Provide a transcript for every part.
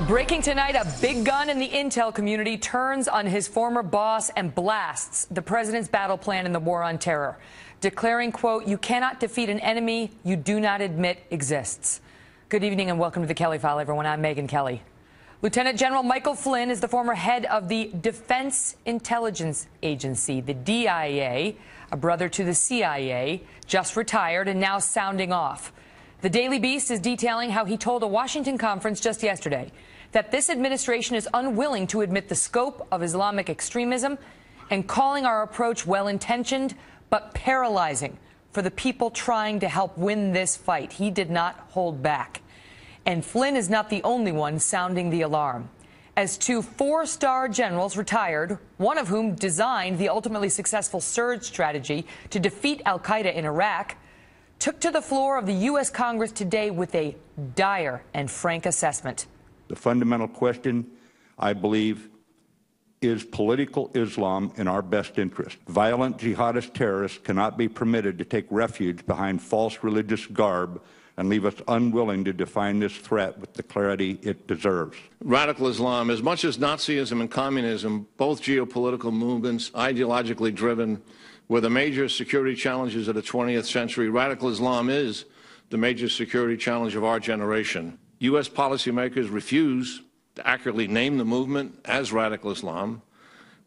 Breaking tonight, a big gun in the intel community turns on his former boss and blasts the president's battle plan in the war on terror, declaring, quote, "You cannot defeat an enemy you do not admit exists." Good evening and welcome to the Kelly File, everyone. I'm Megyn Kelly. Lieutenant General Michael Flynn is the former head of the Defense Intelligence Agency, the DIA, a brother to the CIA, just retired and now sounding off. The Daily Beast is detailing how he told a Washington conference just yesterday that this administration is unwilling to admit the scope of Islamic extremism and calling our approach well-intentioned but paralyzing for the people trying to help win this fight. He did not hold back. And Flynn is not the only one sounding the alarm, as two four-star generals retired, one of whom designed the ultimately successful surge strategy to defeat al-Qaeda in Iraq, took to the floor of the U.S. Congress today with a dire and frank assessment. The fundamental question, I believe, is political Islam in our best interest. Violent jihadist terrorists cannot be permitted to take refuge behind false religious garb and leave us unwilling to define this threat with the clarity it deserves. Radical Islam, as much as Nazism and communism, both geopolitical movements, ideologically driven, were the major security challenges of the 20th century, radical Islam is the major security challenge of our generation. U.S. policymakers refuse to accurately name the movement as radical Islam.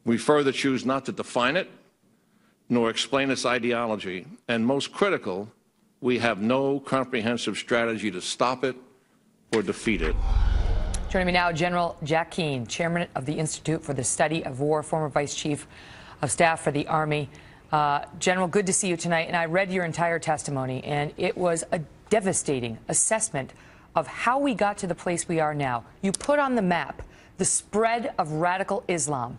We further choose not to define it, nor explain its ideology. And most critical, we have no comprehensive strategy to stop it or defeat it. Joining me now, General Jack Keane, chairman of the Institute for the Study of War, former vice chief of staff for the Army. General, good to see you tonight. And I read your entire testimony, and it was a devastating assessment of how we got to the place we are now. You put on the map the spread of radical Islam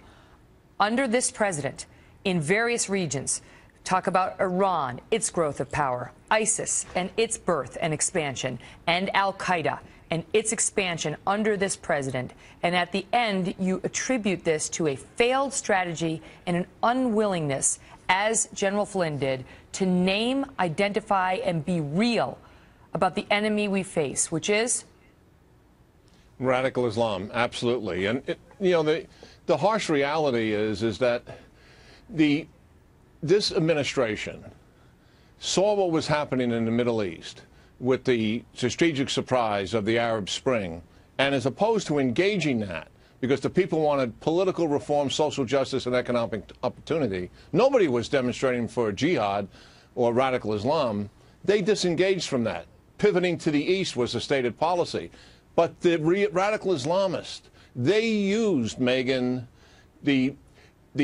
under this president in various regions. Talk about Iran, its growth of power, ISIS and its birth and expansion, and al-Qaeda and its expansion under this president. And at the end, you attribute this to a failed strategy and an unwillingness, as General Flynn did, to name, identify, and be real about the enemy we face, which is radical Islam, absolutely. And the harsh reality is that this administration saw what was happening in the Middle East with the strategic surprise of the Arab Spring, and as opposed to engaging that, because the people wanted political reform, social justice, and economic opportunity, nobody was demonstrating for jihad or radical Islam. They disengaged from that. Pivoting to the east was a stated policy. But the radical Islamists, they used, Megyn, the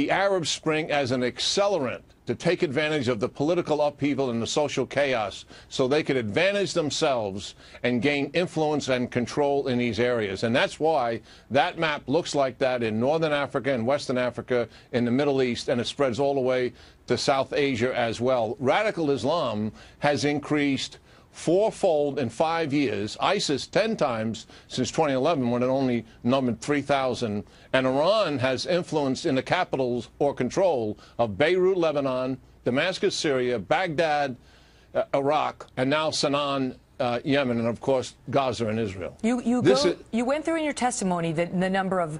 Arab Spring as an accelerant to take advantage of the political upheaval and the social chaos so they could advantage themselves and gain influence and control in these areas. And that's why that map looks like that in Northern Africa and Western Africa, in the Middle East, and it spreads all the way to South Asia as well. Radical Islam has increased fourfold in 5 years, ISIS 10 times since 2011 when it only numbered 3,000, and Iran has influence in the capitals or control of Beirut, Lebanon, Damascus, Syria, Baghdad, Iraq, and now Sanaa, Yemen, and of course Gaza and Israel. You went through in your testimony the number of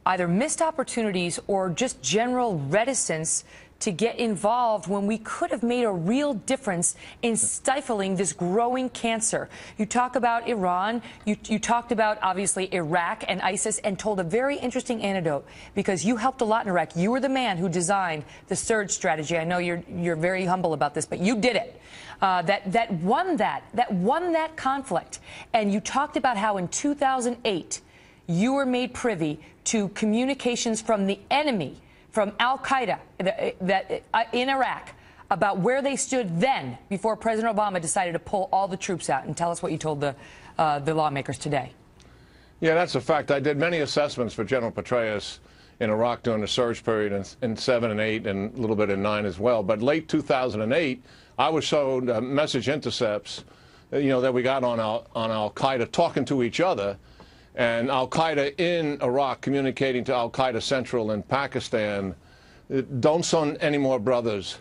either missed opportunities or just general reticence to get involved when we could have made a real difference in stifling this growing cancer. You talk about Iran, you talked about, obviously, Iraq and ISIS, and told a very interesting anecdote, because you helped a lot in Iraq. You were the man who designed the surge strategy. I know you're very humble about this, but you did it. That won that conflict. And you talked about how in 2008, you were made privy to communications from the enemy, from al-Qaeda in Iraq, about where they stood then, before President Obama decided to pull all the troops out. And tell us what you told the lawmakers today. Yeah, that's a fact. I did many assessments for General Petraeus in Iraq during the surge period in 7 and 8 and a little bit in 9 as well. But late 2008, I was showed message intercepts, that we got on al-Qaeda talking to each other, and al-Qaeda in Iraq communicating to al-Qaeda Central in Pakistan, don't send any more brothers.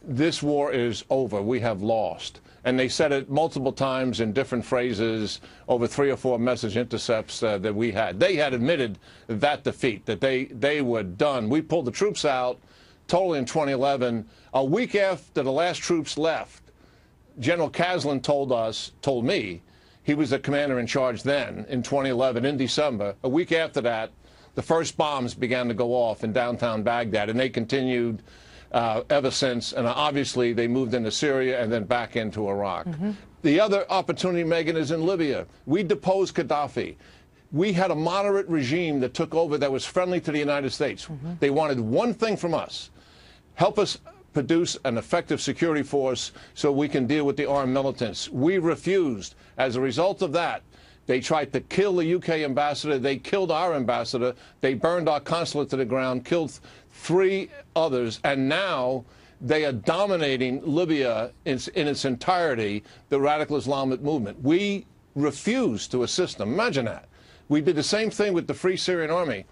This war is over. We have lost. And they said it multiple times in different phrases over 3 or 4 message intercepts that we had. They had admitted that defeat, that they were done. We pulled the troops out totally in 2011. A week after the last troops left, General Caslin told me, he was the commander in charge then in 2011 in December. A week after that, the first bombs began to go off in downtown Baghdad, and they continued ever since. And obviously, they moved into Syria and then back into Iraq. The other opportunity, Megyn, is in Libya. We deposed Gaddafi. We had a moderate regime that took over that was friendly to the United States. They wanted one thing from us: help us produce an effective security force so we can deal with the armed militants. We refused. As a result of that, they tried to kill the UK ambassador. They killed our ambassador. They burned our consulate to the ground, killed 3 others, and now they are dominating Libya in its entirety, the radical Islamic movement. We refused to assist them. Imagine that. We did the same thing with the Free Syrian Army.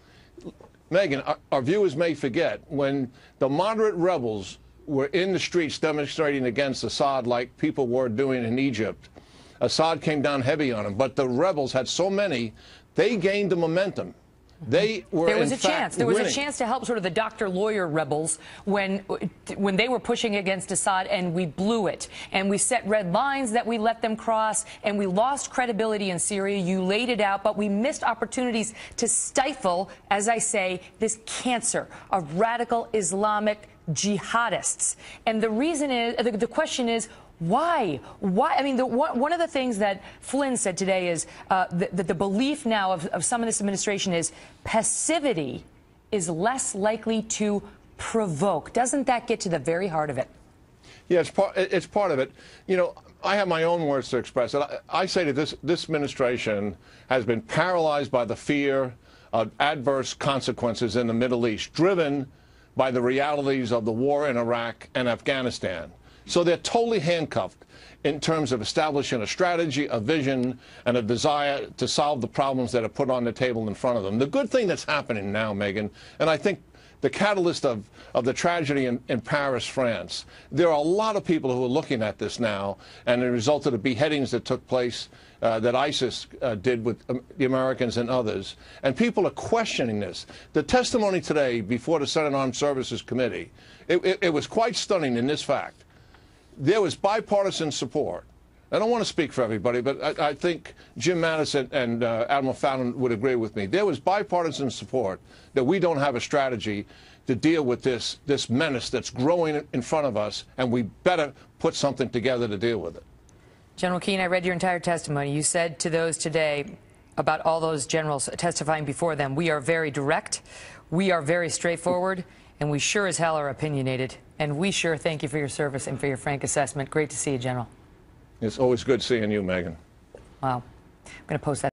Megyn, our viewers may forget, when the moderate rebels were in the streets demonstrating against Assad like people were doing in Egypt, Assad came down heavy on them. But the rebels had so many, they gained the momentum. They were, there was a chance. There was winning. a chance to help sort of the doctor-lawyer rebels when they were pushing against Assad, and we blew it. And we set red lines that we let them cross, and we lost credibility in Syria. You laid it out, but we missed opportunities to stifle, as I say, this cancer of radical Islamic jihadists. And the reason is, the question is, why? Why? I mean, one of the things that Flynn said today is that the belief now of some of this administration is passivity is less likely to provoke. Doesn't that get to the very heart of it? Yeah, it's part of it. You know, I have my own words to express it. I say that this administration has been paralyzed by the fear of adverse consequences in the Middle East, driven by the realities of the war in Iraq and Afghanistan. So they're totally handcuffed in terms of establishing a strategy, a vision, and a desire to solve the problems that are put on the table in front of them. The good thing that's happening now, Megyn, and I think the catalyst of the tragedy in Paris, France, there are a lot of people who are looking at this now, and the result of the beheadings that took place that ISIS did with the Americans and others. And people are questioning this. The testimony today before the Senate Armed Services Committee, it was quite stunning in this fact. There was bipartisan support. I don't want to speak for everybody, but I think Jim Mattis and Admiral Fallon would agree with me. There was bipartisan support that we don't have a strategy to deal with this menace that's growing in front of us, and we better put something together to deal with it. General Keane, I read your entire testimony. You said to those today about all those generals testifying before them, we are very direct, we are very straightforward, and we sure as hell are opinionated. And we sure thank you for your service and for your frank assessment. Great to see you, General. It's always good seeing you, Megyn. Wow. I'm going to post that.